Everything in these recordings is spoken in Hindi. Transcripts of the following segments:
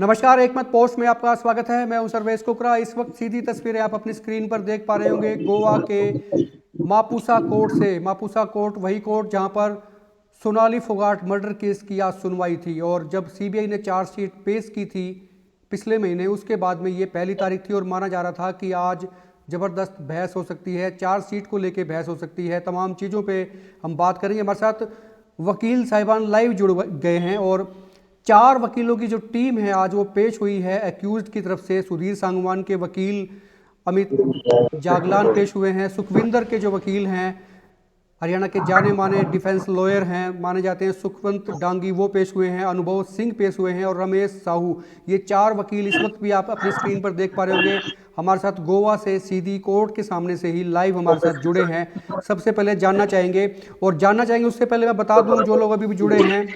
नमस्कार, एक मत पोस्ट में आपका स्वागत है। मैं हूं सर्वेश कुकरा। इस वक्त सीधी तस्वीरें आप अपनी स्क्रीन पर देख पा रहे होंगे गोवा के मापुसा कोर्ट से। मापुसा कोर्ट वही कोर्ट जहां पर सोनाली फोगाट मर्डर केस की आज सुनवाई थी, और जब सीबीआई ने चार्जशीट पेश की थी पिछले महीने, उसके बाद में ये पहली तारीख थी और माना जा रहा था कि आज ज़बरदस्त बहस हो सकती है, चार्जशीट को लेकर बहस हो सकती है। तमाम चीज़ों पे हम बात करेंगे। हमारे साथ वकील साहिबान लाइव जुड़ गए हैं और 4 वकीलों की जो टीम है आज वो पेश हुई है। एक्यूज्ड की तरफ से सुधीर सांगवान के वकील अमित जागलान पेश हुए हैं। सुखविंदर के जो वकील हैं, हरियाणा के जाने माने डिफेंस लॉयर हैं, माने जाते हैं सुखवंत डांगी, वो पेश हुए हैं। अनुभव सिंह पेश हुए हैं और रमेश साहू। ये 4 वकील इस वक्त भी आप अपनी स्क्रीन पर देख पा रहे होंगे। हमारे साथ गोवा से सीधी कोर्ट के सामने से ही लाइव हमारे साथ जुड़े हैं। सबसे पहले जानना चाहेंगे उससे पहले मैं बता दूं जो लोग अभी भी जुड़े हैं,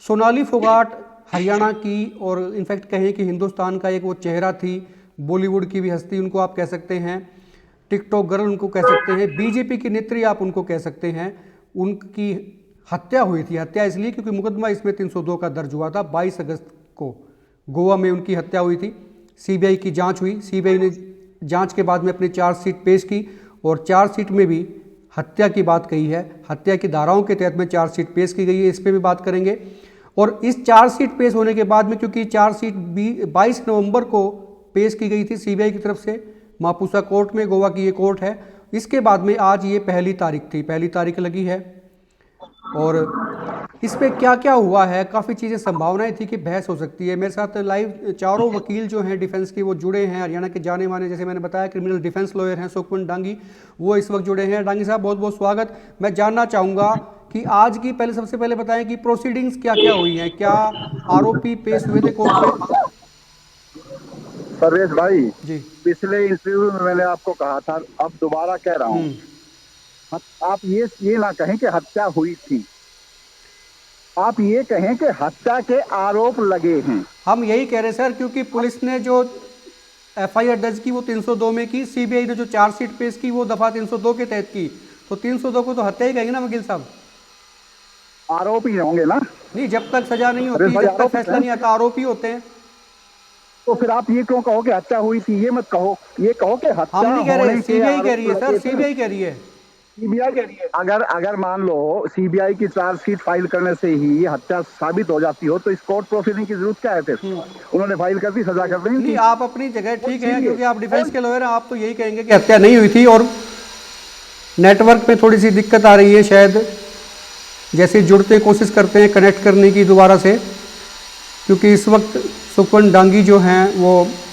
सोनाली फोगाट हरियाणा की और इनफैक्ट कहें कि हिंदुस्तान का एक वो चेहरा थी, बॉलीवुड की भी हस्ती उनको आप कह सकते हैं, टिकटॉक गर्ल उनको कह सकते हैं, बीजेपी की नेत्री आप उनको कह सकते हैं। उनकी हत्या हुई थी। हत्या इसलिए क्योंकि मुकदमा इसमें 302 का दर्ज हुआ था। 22 अगस्त को गोवा में उनकी हत्या हुई थी। सीबीआई की जांच हुई। सीबीआई ने जांच के बाद में अपनी चार्जशीट पेश की और चार्जशीट में भी हत्या की बात कही है। हत्या की धाराओं के तहत में चार्जशीट पेश की गई है, इस पर भी बात करेंगे। और इस चार्जशीट पेश होने के बाद में, क्योंकि चार्जशीट 22 नवंबर को पेश की गई थी सीबीआई की तरफ से मापुसा कोर्ट में, गोवा की ये कोर्ट है, इसके बाद में आज ये पहली तारीख लगी है। और इस पे क्या क्या हुआ है, काफ़ी चीज़ें संभावनाएं थी कि बहस हो सकती है। मेरे साथ लाइव 4 वकील जो हैं डिफेंस के वो जुड़े हैं। हरियाणा के जाने माने, जैसे मैंने बताया, क्रिमिनल डिफेंस लॉयर हैं सुखवंत डांगी, वो इस वक्त जुड़े हैं। डांगी साहब बहुत बहुत स्वागत। मैं जानना चाहूँगा कि आज की सबसे पहले बताएं कि प्रोसीडिंग्स क्या क्या हुई हैं, क्या आरोपी पेश हुए थे कोर्ट में? सर्वेश भाई, जी। पिछले इंटरव्यू में मैंने आपको कहा था, अब दोबारा कह रहा हूँ, आप ये ना कहें कि हत्या हुई थी, आप ये कहें कि हत्या के आरोप लगे हैं। हम यही कह रहे हैं सर, क्योंकि पुलिस ने जो एफआईआर दर्ज की वो 302 में की, सीबीआई ने जो चार्जशीट पेश की वो दफा 302 के तहत की, तो 302 को तो हत्या ही कहेंगे ना वकील साहब? आरोप ही होंगे ना। नहीं, जब तक सजा नहीं अरे होती, भाई, जब तक आरोप फैसला नहीं आता, आरोपी होते हैं। तो फिर आप ये क्यों कहो कि हत्या हुई थी? ये मत कहो, ये कहो कि हम हत्या नहीं कह रहे, होने के सीबीआई कह आरोप रही है सर, लगे थे। सीबीआई कह रही है। सीबीआई कह रही है, अगर अगर मान लो सीबीआई की चार्जशीट फाइल करने से ही हत्या साबित हो जाती हो, तो इस कोर्ट प्रोसीडिंग की जरूरत क्या है? फिर उन्होंने फाइल कर दी, सजा कर दी नहीं, थी। आप अपनी जगह ठीक है, क्योंकि आप डिफेंस के लॉयर हैं, आप तो यही कहेंगे कि हत्या नहीं हुई थी। और नेटवर्क में थोड़ी सी दिक्कत आ रही है, शायद जैसे जुड़ते कोशिश करते हैं कनेक्ट करने की दोबारा से, क्योंकि इस वक्त सुखवंत डांगी जो हैं वो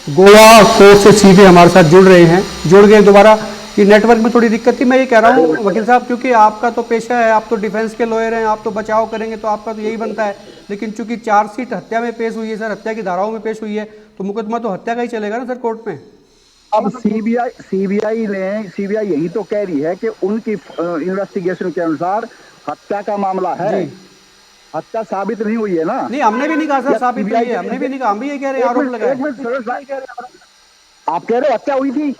गोवा कोर्ट से सीधे हमारे साथ जुड़ रहे हैं, जुड़ गए दोबारा। कि नेटवर्क में थोड़ी दिक्कत थी। मैं ये कह रहा हूँ वकील साहब, क्योंकि आपका तो पेशा है, आप तो डिफेंस के लॉयर हैं, आप तो बचाव करेंगे, तो आपका तो यही बनता है। लेकिन चूंकि चार्जशीट हत्या में पेश हुई है सर, हत्या की धाराओं में पेश हुई है, तो मुकदमा तो हत्या का ही चलेगा ना सर कोर्ट में। अब सीबीआई यही तो कह रही है कि उनकी इन्वेस्टिगेशन के अनुसार हत्या का मामला है। जी। हत्या साबित नहीं हुई है ना। नहीं, हमने भी नहीं कहा सर साबित हुई सीबीआई है, हमने भी नहीं कहा, हम भी ये कह रहे हैं आरोप लगाए। एक मिनट सुरेश भाई, आप कह रहे हो हत्या हुई थी,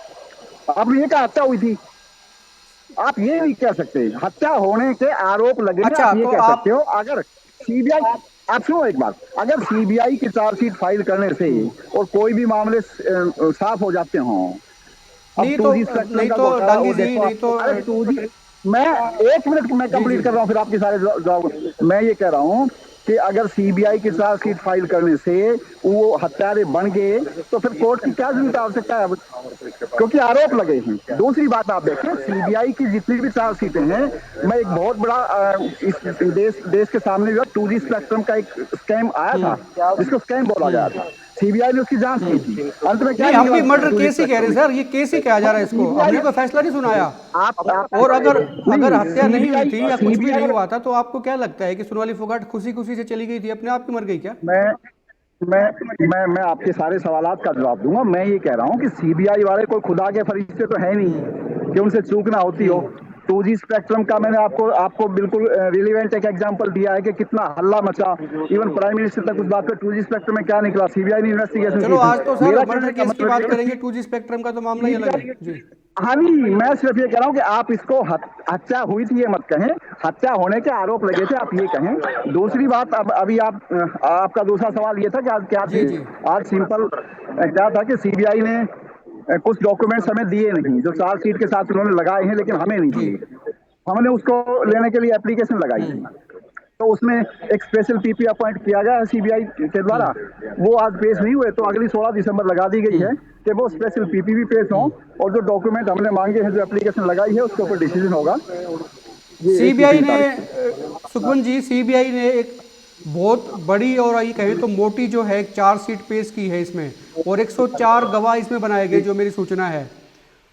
आपने ये कहा हत्या हुई थी, आप ये नहीं कह सकते हत्या होने के आरोप लगे हैं। अच्छा, आप ये तो कह आप सकते हो अगर सीबीआई, आप सुनो एक बात, अगर सीबीआई की चार्जशीट फाइल करने से और कोई भी मामले साफ हो जाते हों, अब नहीं तो 2G स्पेक्ट्रम नहीं का तो घोटाला डांगी वो जी, देखो। नहीं तो अरे 2G, मैं एक मिनट मैं जी जी। कंप्लीट कर रहा हूं, फिर आपके सारे जवाब। मैं ये कह रहा हूं कि अगर सीबीआई के साथ सीट फाइल करने से वो हत्यारे बन गए, तो फिर कोर्ट की क्या जरूरत आवश्यकता है अब, क्योंकि आरोप लगे हैं। दूसरी बात आप देखें, सीबीआई की जितनी भी चार्जशीटें हैं, मैं एक बहुत बड़ा इस देश के सामने जो 2G स्पेक्ट्रम का एक स्कैम आया था, जिसको स्कैम बोला गया था, सीबीआई ने उसकी जांच की थी। अंत में क्या नहीं, हम निकला? भी मर्डर 2G केस ही कह रहे हैं स्पेक्ट्रम सर, ये केस ही कहा जा रहा है इसको, सीबीआई हमने कोई फैसला नहीं सुनाया। आप और अगर अगर नहीं, हत्या नहीं हुई थी या कुछ भी नहीं सीबीआई हुआ था, तो आपको क्या लगता है कि सोनाली फोगाट खुशी खुशी से चली गई थी, अपने आप की मर गई क्या? मैं मैं आपके सारे सवालात का जवाब दूंगा। मैं ये कह रहा हूँ कि सीबीआई वाले कोई खुदा के फरिश्ते तो है नहीं कि उनसे चूक ना होती हो। 2G स्पेक्ट्रम का मैंने आपको बिल्कुल रिलेवेंट एक एग्जांपल दिया है कि कितना हल्ला मचा, इवन प्राइम मिनिस्टर तक उस बात पे 2G स्पेक्ट्रम में क्या निकला, सीबीआई ने इन्वेस्टिगेशन चलो, की आज तो थी। सर मेरा मर्डर कहने का केस की बात मतलब करेंगे, 2G स्पेक्ट्रम का तो मामला ही अलग है जी। हाँ नहीं, मैं सिर्फ ये कह रहा हूँ कि आप इसको हत्या हुई थी ये मत कहें, हत्या होने के आरोप लगे थे आप ये कहें। दूसरी बात, अब अभी आपका दूसरा सवाल ये था कि आज क्या जी थे। जी आज सिंपल क्या था कि सीबीआई ने कुछ डॉक्यूमेंट्स हमें दिए नहीं, जो चार्जशीट के साथ उन्होंने लगाए हैं, लेकिन हमें नहीं जी दिए। हमने उसको लेने के लिए एप्लीकेशन लगाई थी, तो उसमें एक स्पेशल पीपी अपॉइंट किया गया है सीबीआई के द्वारा। वो आज पेश नहीं हुए, तो अगली 16 दिसंबर लगा दी गई है कि वो स्पेशल पीपी भी पेश हो, और जो डॉक्यूमेंट हमने मांगे हैं, जो एप्लीकेशन लगाई है, उसके ऊपर डिसीजन होगा। ये 21 सीबीआई ने तारीख को। सुखवंत जी, सीबीआई ने एक बहुत बड़ी और ये कहें तो मोटी जो है एक चार्जशीट पेश की है इसमें, और 104 गवाह इसमें बनाए गए, जो मेरी सूचना है।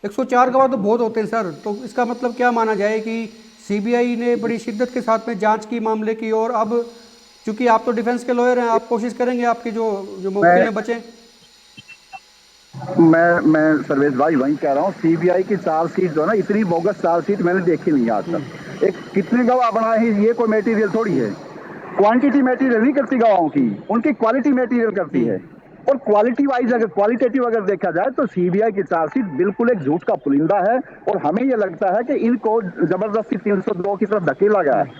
104 गवाह तो बहुत होते हैं सर, तो इसका मतलब क्या माना जाए कि सीबीआई ने बड़ी शिद्दत के साथ में जांच की मामले की, और अब चूंकि आप तो डिफेंस के लॉयर हैं, आप कोशिश करेंगे आपके जो जो मुवक्किल मैं हैं बचें। मैं सर्वेश भाई वही कह रहा हूँ, सीबीआई की चार्जशीट जो है ना, इतनी बोगस चार्जशीट मैंने देखी नहीं आज तक। एक कितने गवाह बनाए हैं, ये कोई मटेरियल थोड़ी है। क्वांटिटी मटेरियल नहीं करती गवाहों की, उनकी क्वालिटी मटेरियल करती है। और क्वालिटी वाइज, अगर क्वालिटेटिव अगर देखा जाए, तो सीबीआई की चार्जशीट बिल्कुल एक झूठ का पुलिंदा है। और हमें यह लगता है कि इनको जबरदस्ती 302 की तरफ धकेला गया है,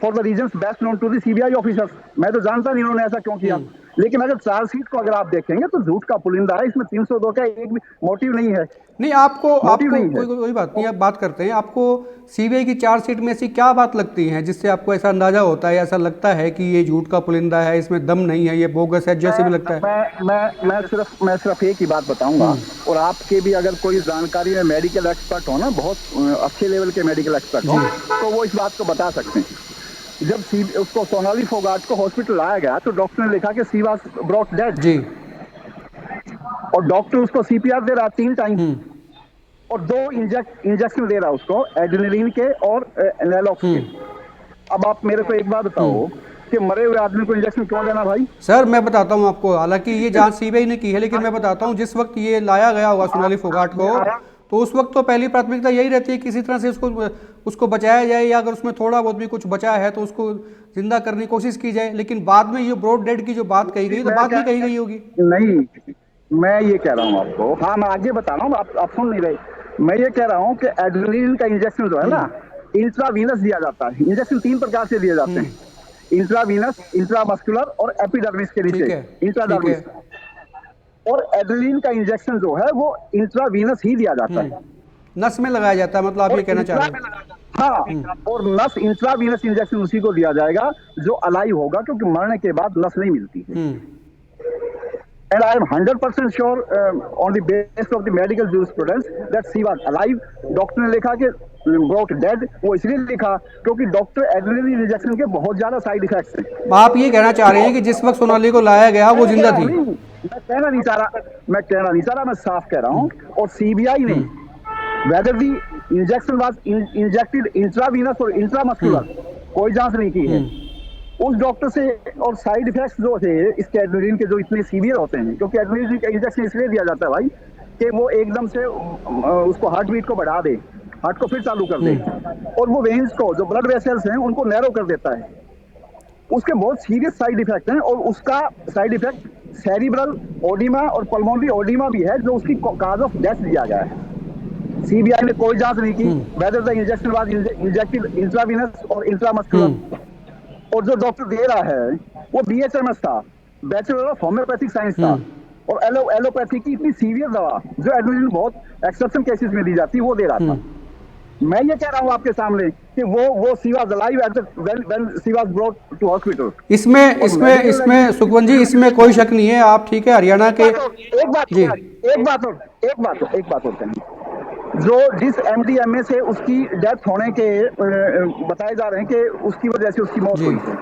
for the reasons best known to the CBI officers. मैं तो जानता नहीं इन्होंने ऐसा क्यों किया, लेकिन अगर चार्जशीट को अगर आप देखेंगे तो झूठ का पुलिंदा है, इसमें 302 का एक भी मोटिव नहीं है। नहीं, आपको मोटिव आपको नहीं है। कोई बात नहीं, आप बात करते हैं। आपको सीबीआई की चार्जशीट में ऐसी क्या बात लगती है जिससे आपको ऐसा अंदाजा होता है, ऐसा लगता है कि ये झूठ का पुलिंदा है, इसमें दम नहीं है, ये बोगस है, जैसे भी लगता है? मैं सिर्फ एक ही बात बताऊंगा, और आपके भी अगर कोई जानकारी में मेडिकल एक्सपर्ट हो ना, बहुत अच्छे लेवल के मेडिकल एक्सपर्ट हो, तो वो इस बात को बता सकते हैं। जब उसको सोनाली फोगाट को हॉस्पिटल लाया गया, तो डॉक्टर ने लिखा कि सी वाज ब्रॉट डेड, जी। और डॉक्टर उसको सीपीआर दे रहा 3 टाइम, हम्म और 2 इंजेक्शन दे रहा उसको, एड्रेनलिन के और एनालॉक्स के। अब आप मेरे को एक बात बताओ कि मरे हुए आदमी को इंजेक्शन क्यों देना भाई? सर, मैं बताता हूँ आपको, हालांकि ये जांच सीबीआई ने की है, लेकिन मैं बताता हूँ, जिस वक्त ये लाया गया होगा सोनाली फोगाट को, तो उस वक्त तो पहली प्राथमिकता यही रहती है किसी तरह से उसको बचाया जाए, या अगर उसमें थोड़ा बहुत भी कुछ बचा है तो उसको जिंदा करने की कोशिश की जाए। लेकिन बाद में ये ब्रॉड डेड की जो बात कही गई, तो बाद में कही गई होगी। नहीं, मैं ये कह रहा हूँ आपको, हाँ मैं आगे बता रहा हूँ, आप सुन नहीं रहे। मैं ये कह रहा हूँ कि एड्रेनलिन का इंजेक्शन जो है ना, इंट्रावीनस दिया जाता है। इंजेक्शन 3 प्रकार से दिए जाते हैं, इंट्रावीनस, इंट्रामस्कुलर और एपिडर्मिस के ठीक नीचे, है, ठीक है। इंट्राडर्मिस। और एड्रेनलिन का इंजेक्शन जो है वो इंट्रावीनस ही दिया जाता है। नस में लगाया जाता है, मतलब आप और ये कहना चाह रहे हैं? हाँ, और नस इंट्रावीनस इंजेक्शन उसी को दिया जाएगा जो अलाइव होगा, क्योंकि मरने के बाद नस नहीं मिलती है। And I am 100% sure on the basis of the medical jurisprudence that she was alive. Doctor ने लिखा कि brought dead, वो इसलिए लिखा क्योंकि डॉक्टर एड्रेनलिन इंजेक्शन के बहुत ज्यादा साइड इफेक्ट्स हैं। आप ये कहना चाह रहे हैं कि जिस वक्त सोनाली को लाया गया वो जिंदा थी? मैं कहना नहीं चाह रहा, मैं साफ कह रहा हूँ। और सीबीआई ने whether the injection was injected intravenous और intramuscular, कोई जांच नहीं की है उस डॉक्टर से। और साइड इफेक्ट्स जो थे इसके एड्रेनलिन के, जो इतने सीवियर होते हैं, क्योंकि एड्रेनलिन का इंजेक्शन इसलिए दिया जाता है भाई कि वो एकदम से उसको हार्ट बीट को बढ़ा दे, हार्ट को फिर चालू कर दे, और वो वेन्स को, जो ब्लड वेसल्स हैं, उनको नैरो कर देता है। उसके बहुत सीरियस साइड इफेक्ट हैं, और उसका साइड इफेक्ट सेरिब्रल ओडिमा और पल्मोनरी ओडिमा भी है, जो उसकी काज ऑफ डेथ दिया गया है। सीबीआई ने कोई जांच नहीं की whether the injection was injected intravenous और इंट्रामस्कुलर। और जो डॉक्टर दे रहा है वो बीएचएमएस था, बैचलर ऑफ होम्योपैथिक साइंस था, और एलोपैथी की इतनी सीवियर दवा जो एड्रेनलिन बहुत एक्सेप्शन केसेस में दी जाती है, वो दे रहा था। मैं ये कह रहा हूँ आपके सामने कि वो she was alive at the when she was brought to hospital. इसमें सुखवंत जी, इसमें कोई शक नहीं है। आप ठीक है, हरियाणा के। एक बात और कहें, जो जिस एमडीएमए से उसकी डेथ होने के बताए जा रहे हैं कि उसकी वजह से उसकी मौत हुई है,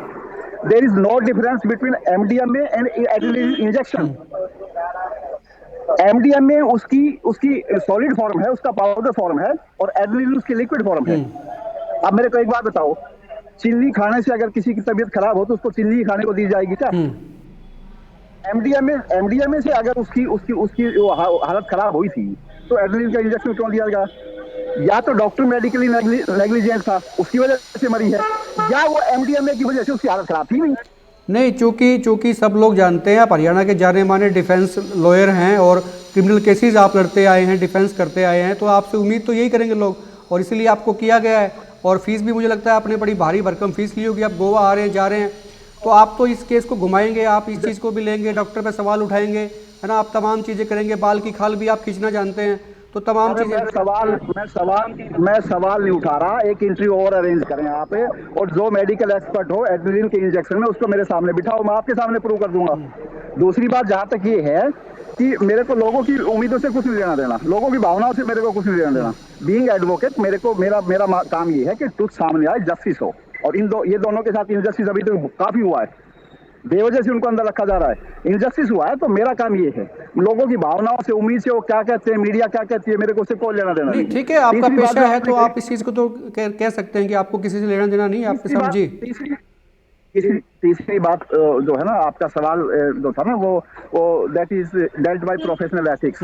there is no difference between MDMA and adrenaline injection. MDMA उसकी सॉलिड फॉर्म है, उसका पाउडर फॉर्म है, और एड्रेनलिन उसकी लिक्विड फॉर्म है। अब मेरे को एक बात बताओ, चिल्ली खाने से अगर किसी की तबीयत खराब हो तो उसको चिल्ली खाने को दी जाएगी क्या? एमडीएमए से अगर उसकी हालत खराब हुई थी तो एड्रेनलिन का इंजेक्शन क्यों दिया गया? या तो डॉक्टर मेडिकली नेग्लिजेंट था, उसकी वजह से मरी है, या वो एमडीएमए की वजह से उसकी हालत खराब थी नहीं। चूंकि सब लोग जानते हैं आप हरियाणा के जाने माने डिफेंस लॉयर हैं, और क्रिमिनल केसेस आप लड़ते आए हैं, डिफेंस करते आए हैं, तो आपसे उम्मीद तो यही करेंगे लोग, और इसीलिए आपको किया गया है। और फीस भी मुझे लगता है आपने बड़ी भारी भरकम फीस ली होगी, आप गोवा आ रहे हैं, जा रहे हैं, तो आप तो इस केस को घुमाएंगे, आप इस चीज़ को भी लेंगे, डॉक्टर पे सवाल उठाएंगे, है ना, आप तमाम चीज़ें करेंगे, बाल की खाल भी आप खींचना जानते हैं, तो तमाम अरे चीज़ें। मैं सवाल नहीं उठा रहा। एक इंटरव्यू और अरेंज करें आप, और जो मेडिकल एक्सपर्ट हो एड्रेनलिन के इंजेक्शन में, उसको मेरे सामने बिठाओ, मैं आपके सामने प्रूव कर दूंगा। दूसरी बात जहां तक ये है कि मेरे को लोगों की उम्मीदों से कुछ नहीं लेना देना, लोगों की भावनाओं से मेरे को कुछ नहीं लेना देना। बीइंग एडवोकेट मेरे को मेरा काम ये है कि ट्रुथ सामने आए, जस्टिस हो। और ये दोनों के साथ इनजस्टिस अभी तो काफी हुआ है, बेवजह से उनको अंदर रखा जा रहा है, इनजस्टिस हुआ है। तो मेरा काम ये है, लोगों की भावनाओं से, उम्मीद से, वो क्या कहते हैं, मीडिया क्या कहती है, मेरे को उससे कोई लेना देना नहीं नहीं। ठीक है, आपका तीसरी बात पेशा जो है आपने तो कही, आप इस चीज़ को तो कह सकते हैं कि आपको किसी से लेना देना नहीं है, आपके साथ जी। तीसरी बात जो है ना, आपका सवाल जो था ना, वो that is dealt by professional ethics.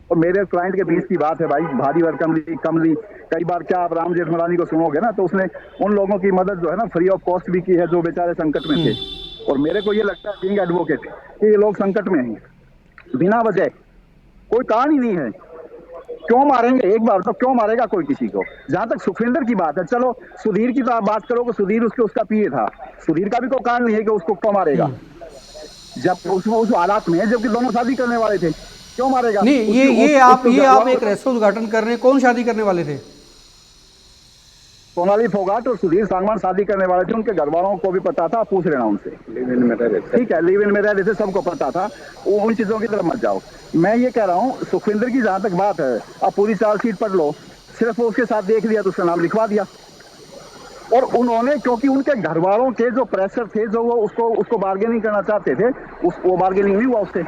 और मेरे क्लाइंट के बीच की बात है भाई, भारी भरकम कम ली। कई बार क्या आप राम जेठमलानी को सुनोगे ना, तो उसने उन लोगों की मदद जो है ना फ्री ऑफ कॉस्ट भी की है जो बेचारे संकट में थे। और मेरे को ये लगता है बीइंग एडवोकेट कि ये लोग संकट में हैं बिना वजह, कोई कारण ही नहीं है। क्यों मारेंगे, एक बार तो क्यों मारेगा कोई किसी को। जहां तक सुखविंदर की बात है, चलो सुधीर की तो आप बात करो कि सुधीर उसका पीए था, सुधीर का भी कोई कारण नहीं है कि उसको क्यों मारेगा, जब उस हालात में जबकि दोनों शादी करने वाले थे, क्यों मारेगा। नहीं, उसकी ये घर आप वालों एक रहस्य उद्घाटन कर रहे हैं, कौन शादी करने वाले थे? सोनाली फोगाट और सुधीर सांगवान शादी करने वाले थे, उनके घर वालों को भी पता था, पूछ लेना उनसे। ठीक है, लिव इन में रह रहे थे, सबको पता था, उन चीजों की तरफ मत जाओ। मैं ये कह रहा हूँ सुखविंदर की जहां तक बात है, आप पूरी चार्जशीट पढ़ लो, सिर्फ वो उसके साथ देख लिया तो उसका नाम लिखवा दिया। और उन्होंने, क्योंकि उनके घर वालों के जो प्रेशर थे, जो वो उसको बार्गेनिंग करना चाहते थे, वो बार्गेनिंग नहीं हुआ उससे।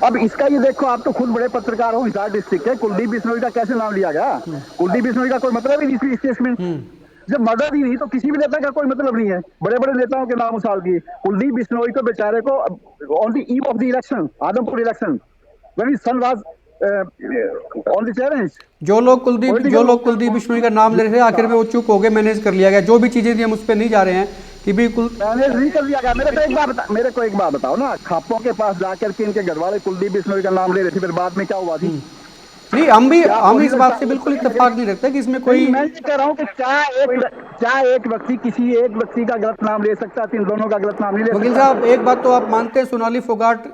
अब इसका ये देखो, आप तो खुद बड़े पत्रकार हो, हिसार डिस्ट्रिक्ट के, कुलदीप बिश्नोई का कैसे नाम लिया गया। कुलदीप बिश्नोई का कोई मतलब ही नहीं इस केस में। जब मदद ही नहीं तो किसी भी नेता का कोई मतलब नहीं है। बड़े बड़े नेताओं के नाम उछाल दिए, कुलदीप बिश्नोई को बेचारे को on the eve of the election, Adampur election, when his son was on the challenge, जो लोग कुलदीप बिश्नोई का नाम ले रहे थे, आखिर में वो चुप हो गए, मैनेज कर लिया गया। जो भी चीजें थी हम उस पर नहीं जा रहे हैं कि बिल्कुल मैनेज नहीं कर दिया गया। मेरे को एक बात बताओ ना, खापों के पास जाकर के इनके घर वाले कुलदीप बिश्नोई का नाम ले रहे थे, फिर बाद में क्या हुआ थी। नहीं, हम इस बात से बिल्कुल इत्तेफाक नहीं रखते कि इसमें कोई। मैं ये कह रहा हूँ कि क्या एक व्यक्ति किसी एक व्यक्ति का गलत नाम ले सकता है, इन दोनों का गलत नाम नहीं ले वकील सकता। साहब, एक बात तो आप मानते हैं, सोनाली फोगाट।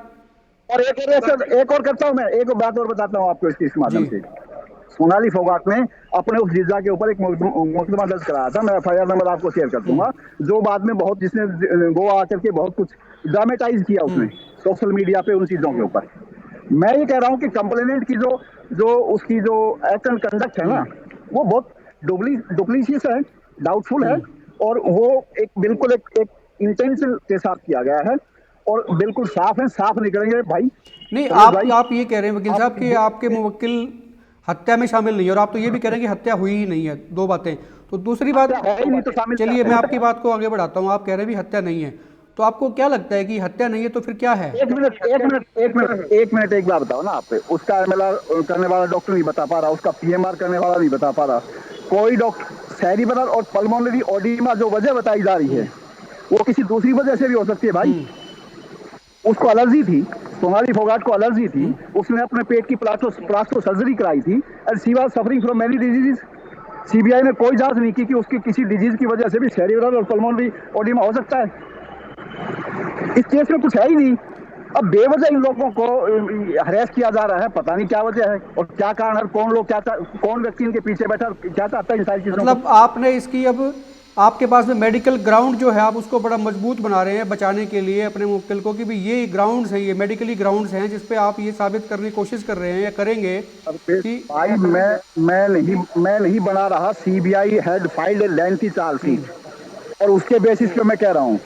और एक और करता हूँ, मैं एक बात और बताता हूँ आपको इसके इस माध्यम जी से। सोनाली फोगाट ने अपने उस जीजा के ऊपर एक मुकदमा दर्ज कराया था, मैं एफआईआर नंबर आपको शेयर कर दूंगा, जो बाद में बहुत, जिसने गोवा आकर के बहुत कुछ ड्रामेटाइज किया उसने सोशल मीडिया पे उन चीजों के ऊपर। मैं ये कह रहा हूँ कि कंप्लेनेंट की जो उसकी जो एक्ट एंड कंडक्ट है ना, वो बहुत डुप्लीशियस है, डाउटफुल है, और वो एक बिल्कुल एक इंटेंशन के साथ किया गया है, और बिल्कुल साफ है, साफ निकलेंगे भाई। नहीं, समझ भाई, आप ये कह रहे हैं वकील साहब कि आपके मुवक्किल हत्या में शामिल नहीं है, और आप तो ये भी कह रहे हैं कि हत्या हुई ही नहीं है। दो बातें। तो दूसरी बात, है ही नहीं तो शामिल क्या चलिए है? मैं आपकी बात को आगे बढ़ाता हूँ। आप कह रहे हैं भी हत्या नहीं है, तो आपको क्या लगता है कि हत्या नहीं है तो फिर क्या है? एक बार बताओ ना आप, उसका एमएलआर करने वाला डॉक्टर नहीं बता पा रहा, उसका पीएमआर करने वाला नहीं बता पा रहा, कोई डॉक्टर सेरिब्रल और पल्मोनरी ओडिमा जो वजह बताई जा रही है, वो किसी दूसरी वजह से भी हो सकती है भाई। उसको एलर्जी थी, सोनाली फोगाट को एलर्जी थी, उसने अपने पेट की प्लास्टो सर्जरी कराई थी, and she was suffering from many diseases. CBI ने कोई जांच नहीं की कि उसकी किसी डिजीज की वजह से भी सेरिब्रल और पल्मोनरी ओडिमा हो सकता है। इस केस में कुछ है ही नहीं। अब बेवजह इन लोगों को हरेस किया जा रहा है, पता नहीं क्या वजह है और क्या कारण है, कौन लोग कौन व्यक्ति इनके पीछे बैठा, क्या चाहता है इन सारी चीजों को। मतलब आपने इसकी, अब आपके पास में मेडिकल ग्राउंड जो है, आप उसको बड़ा मजबूत बना रहे हैं बचाने के लिए अपने मुवक्किल को, कि भी ये ग्राउंड्स हैं, ये मेडिकली ग्राउंड्स हैं, जिस पे आप ये साबित करने की कोशिश कर रहे हैं या करेंगे कि भाई मैं नहीं बना रहा। CBI had filed A lengthy chargesheet, और उसके बेसिस पे मैं कह रहा हूँ,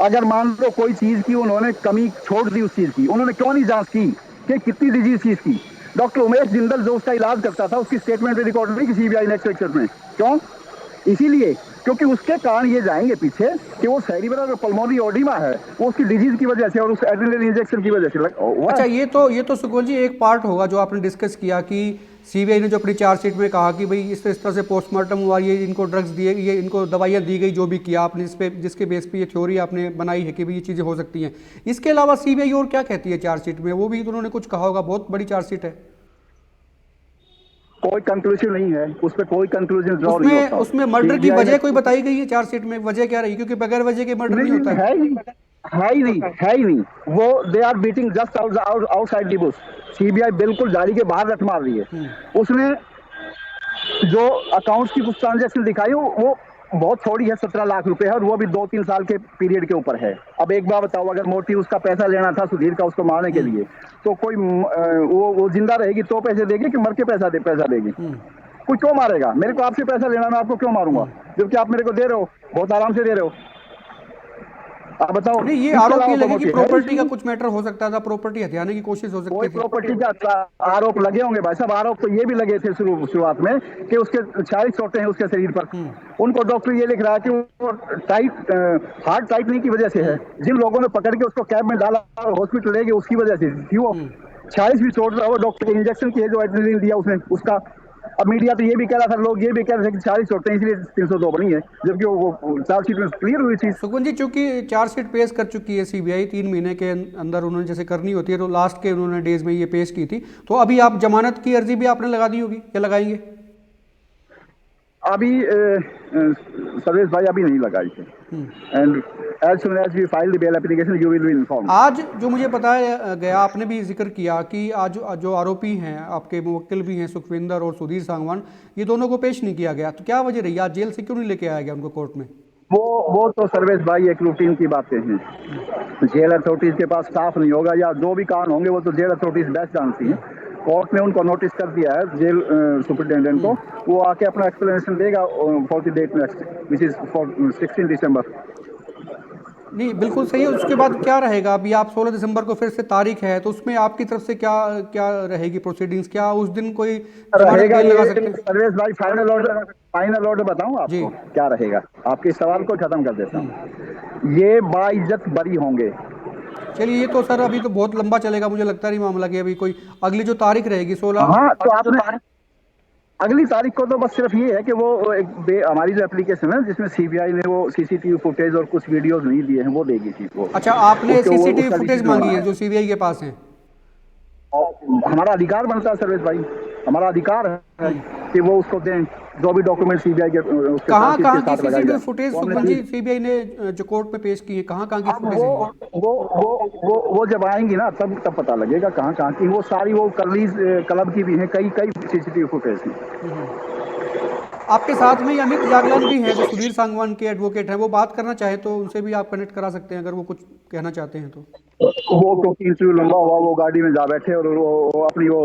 अगर मान लो कोई चीज की उन्होंने कमी छोड़ दी, उस चीज की उन्होंने क्यों नहीं जांच की कि कितनी डिजीज थी इसकी। डॉक्टर उमेश जिंदल जो उसका इलाज करता था, उसकी स्टेटमेंट में रिकॉर्ड नहीं की सीबीआई ने एक्सपेक्टेड में, क्यों? इसीलिए क्योंकि उसके कारण ये जाएंगे पीछे कि वो सेरिब्रल पल्मोनरी ओडिमा है, वो उसकी डिजीज की वजह से और उस एड्रेनलिन इंजेक्शन की वजह से हुआ अच्छा, है। ये तो सुखवंत जी एक पार्ट होगा जो आपने डिस्कस किया कि सीबीआई ने जो अपनी चार्जशीट में कहा कि भाई इस तरह से पोस्टमार्टम हुआ, ये इनको ड्रग्स दिए, ये इनको दवाइयाँ दी गई, जो भी किया आपने इस पे, जिसके बेस पे ये थ्योरी आपने बनाई है कि भाई ये चीज़ें हो सकती हैं। इसके अलावा सीबीआई और क्या कहती है चार्जशीट में? वो भी तो उन्होंने कुछ कहा होगा, बहुत बड़ी चार्जशीट है। कोई कंक्लूजन नहीं है उस पर, कोई कंक्लूजन ड्रॉ नहीं उसमें होता। उसमें मर्डर की सीबीआई ने वजह कोई बताई गई है चार्जशीट में? वजह क्या रही? क्योंकि बगैर वजह के मर्डर नहीं नहीं, होता है। है ही नहीं, है ही नहीं, है ही नहीं। वो they are beating just outside the bush. CBI बिल्कुल जाली के बाहर रट मार रही है। उसने जो अकाउंट्स की कुछ ट्रांजेक्शन दिखाई वो बहुत थोड़ी है, 17 लाख रुपए है, और वो भी 2-3 साल के पीरियड के ऊपर है। अब एक बार बताओ, अगर मोटी उसका पैसा लेना था सुधीर का उसको मारने के लिए, तो कोई वो जिंदा रहेगी तो पैसे देगी कि मर के पैसा देगी? कोई क्यों मारेगा? मेरे को आपसे पैसा लेना, मैं आपको क्यों मारूंगा जबकि आप मेरे को दे रहे हो, बहुत आराम से दे रहे हो। आप बताओ, नहीं, ये इसके आरोप अलावा ये कोई लगे कि मोटिव है प्रॉपर्टी का इसमें? कुछ मैटर हो सकता था, प्रॉपर्टी हथियाने की कोशिश हो कोई सकती थी। प्रॉपर्टी का आरोप लगे होंगे भाई साहब। आरोप तो ये भी लगे थे शुरुआत में कि उसके 40 चोटें हैं उसके शरीर पर। उनको डॉक्टर ये लिख रहा है कि वो टाइट हार्ट टाइटनिंग की वजह से है। जिन लोगों ने पकड़ के उसको कैब में डाला और हॉस्पिटल ले गए उसकी वजह से थी वो। 40 भी चोट रहा, वो डॉक्टर के इंजेक्शन की है जो एड्रेनलिन दिया उसने उसका। अब मीडिया तो ये भी कह रहा था, लोग ये भी कह रहे थे कि 40 चोटें इसलिए 302 बनी है, जबकि वो चार्जशीट में क्लियर हुई थी। सुकुन जी, चूंकि चार्जशीट पेश कर चुकी है सीबीआई, 3 महीने के अंदर उन्होंने जैसे करनी होती है, तो लास्ट के उन्होंने डेज में ये पेश की थी, तो अभी आप जमानत की अर्जी भी आपने लगा दी होगी या लगाएंगे? अभी सर्वेश भाई अभी नहीं लगाई थी। And as soon as we file the bail application you will be inform. आज जो मुझे बताया गया, आपने भी जिक्र किया कि आज जो आरोपी हैं, आपके मुवक्किल भी हैं सुखविंदर और सुधीर सांगवान, ये दोनों को पेश नहीं किया गया, तो क्या वजह रही? आज जेल से क्यों नहीं लेके आया गया उनको कोर्ट में? वो तो सर्वेश भाई एक रूटीन की बातें हैं। जेल अथॉरिटीज के पास स्टाफ नहीं होगा या जो भी कारण होंगे वो तो जेल अथॉरिटीज बेस्ट जानती हैं। कोर्ट ने उनको नोटिस कर दिया है जेल सुपरिटेंडेंट को, वो आके अपना एक्सप्लेनेशन देगा for the date next which is for 16 December. नहीं, बिल्कुल सही है। उसके बाद क्या रहेगा? अभी आप 16 दिसंबर को फिर से तारीख है, तो उसमें आपकी तरफ से क्या क्या रहेगी प्रोसीडिंग्स? क्या उस दिन कोई जमानत रहेगा बेल लगा ये सकते हैं? सर्वेश भाई, फाइनल ऑर्डर बताऊं आपको क्या रहेगा? आपके इस सवाल को खत्म कर देता हूँ। ये बाइज्जत बरी होंगे। चलिए, ये तो सर अभी तो बहुत लंबा चलेगा, मुझे लगता नहीं मामला कि अभी कोई अगली जो तारीख रहेगी 16। हाँ, तो आपने अगली तारीख को तो बस सिर्फ ये है कि वो हमारी जो एप्लीकेशन है जिसमें सीबीआई ने वो सीसीटीवी फुटेज और कुछ वीडियोस नहीं दिए हैं वो देगी थी वो। अच्छा, आपने सीसीटीवी उसका फुटेज डिसीजन मांगी होना है जो सीबीआई के पास है? हमारा अधिकार बनता है सर्वेश भाई, हमारा अधिकार है कि वो उसको दें जो भी डॉक्यूमेंट सीबीआई के उसके कहाँ साथ कहाँ इसके की साथ लगाई सीसीटीवी जाए। फुटेज वो हमने सुखमन जी दी। सीबीआई ने जो कोर्ट में पेश की है, कहाँ कहाँ की अब फुटेज है ये? वो जब आएंगी ना तब पता लगेगा कहाँ कहाँ की। वो सारी वो कर्लीज क्लब की भी हैं, कई कई सीसीटीवी फुटेज हैं। आपके साथ में ये अमित जागलान भी हैं जो सुधीर सांगवान के एडवोकेट हैं, वो बात करना चाहे तो उनसे भी आप कनेक्ट करा सकते हैं अगर वो कुछ कहना चाहते हैं तो। वो क्योंकि इंटरव्यू लंबा हुआ, वो गाड़ी में जा बैठे और वो अपनी वो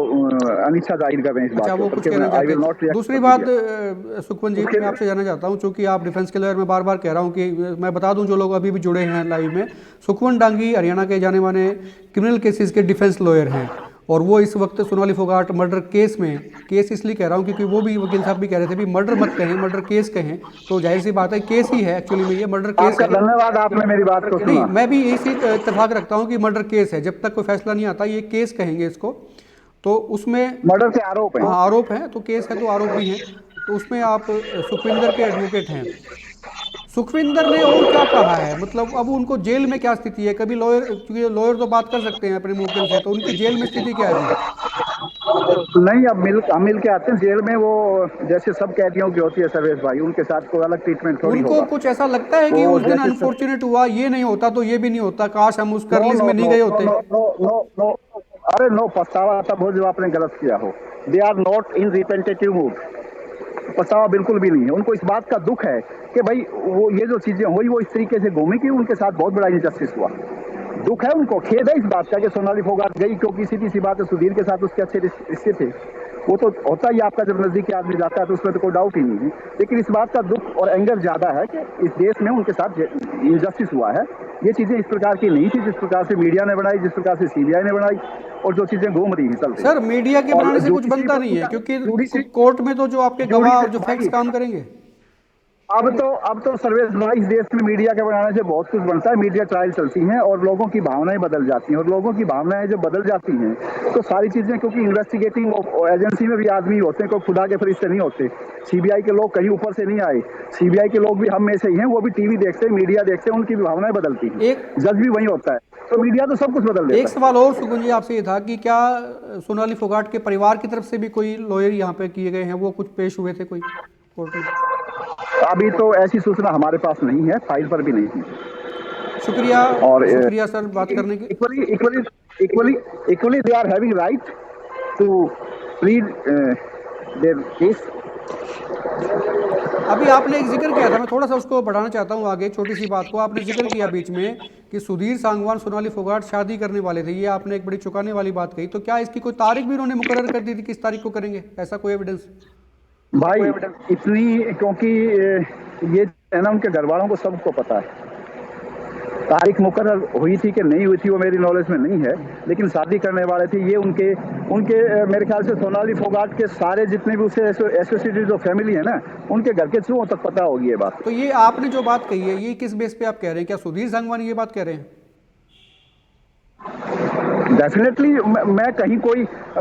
अनिच्छा जाहिर कर रहे हैं इस अच्छा, बात वो को, कुछ कहना आई चाहते विल हैं। नॉट रिएक्ट दूसरी फॉर बात मीडिया। सुखमन जी, मैं आपसे जानना चाहता हूँ, चूंकि आप डिफेंस के लॉयर, मैं बार बार कह रहा हूँ कि मैं बता दूं जो लोग अभी भी जुड़े हैं लाइव में, सुखमन डांगी हरियाणा के जाने माने क्रिमिनल केसेस के डिफेंस लॉयर हैं, और वो इस वक्त सोनाली फोगाट मर्डर केस में, केस इसलिए कह रहा हूँ क्योंकि वो भी वकील साहब भी कह रहे थे भी मर्डर मत कहें, मर्डर केस कहें, तो जाहिर सी बात है केस ही है, एक्चुअली में ये मर्डर केस आपका है। धन्यवाद, आपने मेरी बात को नहीं, सुना। मैं भी इसी इत्तेफाक रखता हूँ कि मर्डर केस है, जब तक कोई फैसला नहीं आता ये केस कहेंगे इसको। तो उसमें मर्डर के आरोप हैं। हाँ, आरोप हैं, तो केस है तो आरोप भी हैं। तो उसमें आप सुखविंदर के एडवोकेट हैं, सुखविंदर ने और क्या कहा है? मतलब अब उनको जेल में क्या स्थिति है? कभी लॉयर, क्योंकि लॉयर तो बात कर सकते हैं अपने मुवक्किल से, तो उनकी जेल में स्थिति क्या है अभी? नहीं, अब हम मिल के आते हैं जेल में। वो जैसे सब कैदियों की होती है सर्वेश भाई, उनके साथ कोई अलग ट्रीटमेंट थोड़ी उनको होगा। कुछ ऐसा लगता है कि वो उस दिन जैसे सब, अनफॉर्चुनेट हुआ, ये नहीं होता तो ये भी नहीं होता, काश हम उस नो करलिस नो में नहीं नो गए नो होते? नो नो नो नो, अरे नो, पछतावा तब हो जब आपने गलत किया हो। They are not in repentative mood. पछतावा बिल्कुल भी नहीं है उनको। इस बात का दुख है कि भाई वो ये जो चीजें हुई वो इस तरीके से घूमी कि उनके साथ बहुत बड़ा इनजस्टिस हुआ। दुख है उनको, खेद है इस बात का कि सोनाली फोगाट गई, क्योंकि सीधी सी बात है सुधीर के साथ उसके अच्छे रिश्ते थे। वो तो होता ही आपका, जब नजदीकी आदमी जाता है तो उसमें तो कोई डाउट ही नहीं है। लेकिन इस बात का दुख और एंगर ज्यादा है कि इस देश में उनके साथ इनजस्टिस हुआ है। ये चीजें इस प्रकार की नहीं थी जिस प्रकार से मीडिया ने बनाई, जिस प्रकार से सीबीआई ने बनाई, और जो चीजें घूम रही हैं चलती। सर, मीडिया के बनाने से कुछ बनता नहीं है, क्योंकि कोर्ट में तो जो आपके गवाह और जो फैक्ट्स काम करेंगे। अब तो सर्विस इस देश में मीडिया के बनाने से बहुत कुछ बनता है। मीडिया ट्रायल चलती हैं और लोगों की भावनाएं बदल जाती हैं, और लोगों की भावनाएं जब बदल जाती हैं तो सारी चीजें, क्योंकि इन्वेस्टिगेटिंग एजेंसी में भी आदमी होते हैं, कोई खुदा के फरिश्ते नहीं होते। सीबीआई के लोग कहीं ऊपर से नहीं आए, सीबीआई के लोग भी हम में से ही हैं, वो भी टीवी देखते हैं, मीडिया देखते हैं, उनकी भी भावनाएं बदलती हैं। एक जज भी वही होता है, तो मीडिया तो सब कुछ बदल देता एक है। सवाल और सुकुन जी आपसे ये था कि क्या सोनाली फोगाट के परिवार की तरफ से भी कोई लॉयर यहाँ पे किए गए हैं, वो कुछ पेश हुए थे कोई कोर्ट में? अभी तो ऐसी सूचना हमारे पास नहीं है, फाइल पर भी नहीं है। शुक्रिया, और शुक्रिया सर बात करने के। Equally equally equally equally they are having right to plead their case. अभी आपने एक जिक्र किया था, मैं थोड़ा सा उसको बढ़ाना चाहता हूँ आगे, छोटी सी बात को आपने जिक्र किया बीच में कि सुधीर सांगवान सोनाली फोगाट शादी करने वाले थे, ये आपने एक बड़ी चौंकाने वाली बात कही। तो क्या इसकी कोई तारीख भी उन्होंने मुकर्रर कर दी थी, किस तारीख को करेंगे, ऐसा कोई एविडेंस? भाई इतनी, क्योंकि ये है ना, उनके घर वालों को सबको पता है। तारीख मुकर्रर हुई थी कि नहीं हुई थी वो मेरी नॉलेज में नहीं है, लेकिन शादी करने वाले थे ये उनके उनके मेरे ख्याल से सोनाली फोगाट के सारे जितने भी उससे एसोसिएटेड जो फैमिली है ना, उनके घर के थ्रू तक पता होगी ये बात। तो ये आपने जो बात कही है, ये किस बेस पे आप कह रहे हैं? क्या सुधीर सांगवान ये बात कह रहे हैं? डेफिनेटली मैं कहीं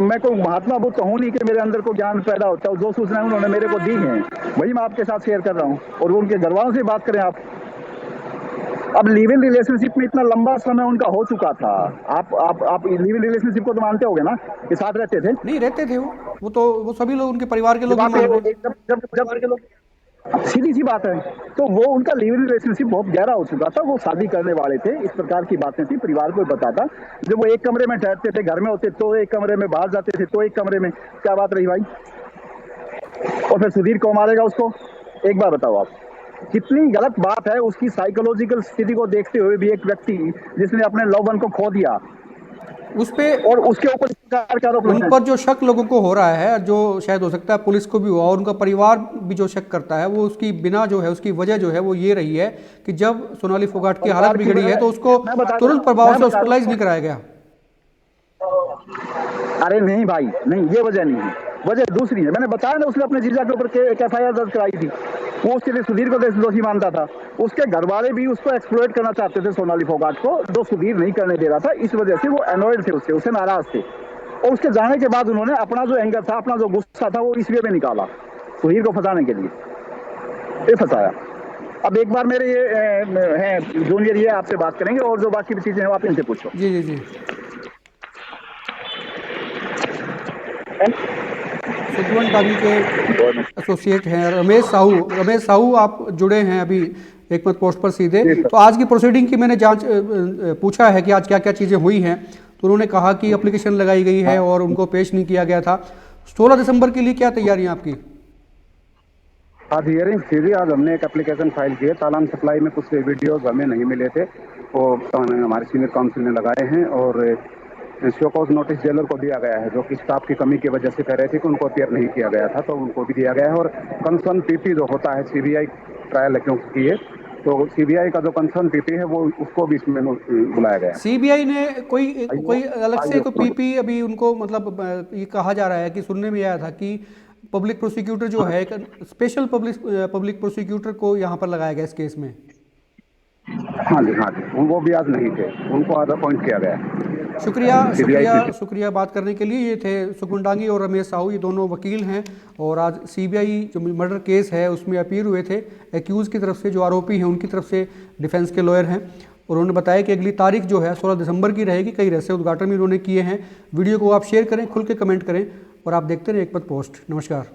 मैं कोई महात्मा बुद्ध हूं नहीं कि मेरे अंदर को ज्ञान पैदा होता है। जो सूचनाएं उन्होंने मेरे को दी हैं वही मैं आपके साथ शेयर कर रहा हूं, और वो उनके घर वालों से बात करें आप। अब लिव इन रिलेशनशिप में इतना लंबा समय उनका हो चुका था। आप लिव इन रिलेशनशिप को तो मानते होगे ना, कि साथ रहते थे। नहीं रहते थे वो तो वो सभी लोग, उनके परिवार के लोग भी मान रहे हैं। जब सीधी सी बात है, तो वो उनका लिव इन रिलेशनशिप बहुत गहरा हो चुका था। वो शादी करने वाले थे, इस प्रकार की बातें थी, परिवार को पता था। जब वो एक कमरे में ठहरते थे, घर में होते तो एक कमरे में, बाहर जाते थे तो एक कमरे में, क्या बात रही भाई? और फिर सुधीर को मारेगा उसको? एक बार बताओ आप, कितनी गलत बात है। उसकी साइकोलॉजिकल स्थिति को देखते हुए भी एक व्यक्ति जिसने अपने लव वन को खो दिया, उस पे और उसके ऊपर इस प्रकार का आरोप उन लगाया। पर जो शक लोगों को हो रहा है, जो शायद हो सकता है पुलिस को भी हुआ और उनका परिवार भी जो शक करता है, वो उसकी बिना जो है, उसकी वजह जो है वो ये रही है कि जब सोनाली फोगाट की हालत बिगड़ी है तो उसको तुरंत प्रभाव से हॉस्पिटलाइज नहीं कराया गया। अरे नहीं भाई, नहीं, ये वजह नहीं है, वजह दूसरी है। मैंने बताया ना, उसने अपने जीजा के ऊपर एक एफआईआर दर्ज कराई थी। वो उसके लिए सुधीर को दोषी मानता था। उसके घर वाले भी उसको एक्सप्लॉइट करना चाहते थे, सोनाली फोगाट को, जो सुधीर नहीं करने दे रहा था। इस वजह से वो एनॉयड थे, उससे नाराज थे। और उसके जाने के बाद उन्होंने अपना जो एंगर था, अपना जो गुस्सा था, वो इस वे में निकाला, सुधीर को फंसाने के लिए। ये फंसाया। अब एक बार मेरे ये हैं जूनियर, ये आपसे बात करेंगे, और जो बाकी चीजें हैं आप इनसे पूछो। जी जी जी। सुखवंत डांगी के एसोसिएट हैं रमेश साहू आप जुड़े हैं अभी एक मत पोस्ट पर सीधे। तो आज की प्रोसीडिंग की मैंने जांच पूछा है कि आज क्या क्या चीज़ें हुई हैं, तो उन्होंने कहा कि एप्लीकेशन लगाई गई है और उनको पेश नहीं किया गया था। 16 दिसंबर के लिए क्या तैयारियां आपकी? आज हियरिंग सीधी, आज हमने एक एप्लीकेशन फाइल की है। तालान सप्लाई में कुछ वीडियोस हमें नहीं मिले थे, वो हमारे सीनियर काउंसिल ने लगाए हैं, और शो कॉज नोटिस जेलर को दिया गया है, जो कि स्टाफ की कमी की वजह से कह रहे थे कि उनको अपियर नहीं किया गया था, तो उनको भी दिया गया है। और कंसर्न पीपी जो होता है, सीबीआई ट्रायल है क्योंकि ये, तो सीबीआई का जो कंसर्न पीपी है वो उसको भी इसमें बुलाया गया है। सीबीआई ने कोई अलग से कोई पीपी अभी उनको, मतलब ये कहा जा रहा है कि सुनने में आया था कि पब्लिक प्रोसिक्यूटर जो है, स्पेशल पब्लिक प्रोसिक्यूटर को यहाँ पर लगाया गया इस केस में। हाँ जी, वो भी आज नहीं थे, उनको आज अपॉइंट किया गया है। शुक्रिया बात करने के लिए। ये थे सुखवंत डांगी और रमेश साहू, ये दोनों वकील हैं और आज सीबीआई जो मर्डर केस है उसमें अपील हुए थे। एक्यूज की तरफ से जो आरोपी हैं उनकी तरफ से डिफेंस के लॉयर हैं, और उन्होंने बताया कि अगली तारीख जो है 16 दिसंबर की रहेगी। कई रहस्य उद्घाटन भी उन्होंने किए हैं। वीडियो को आप शेयर करें, खुल के कमेंट करें, और आप देखते रहें एक मत पोस्ट। नमस्कार।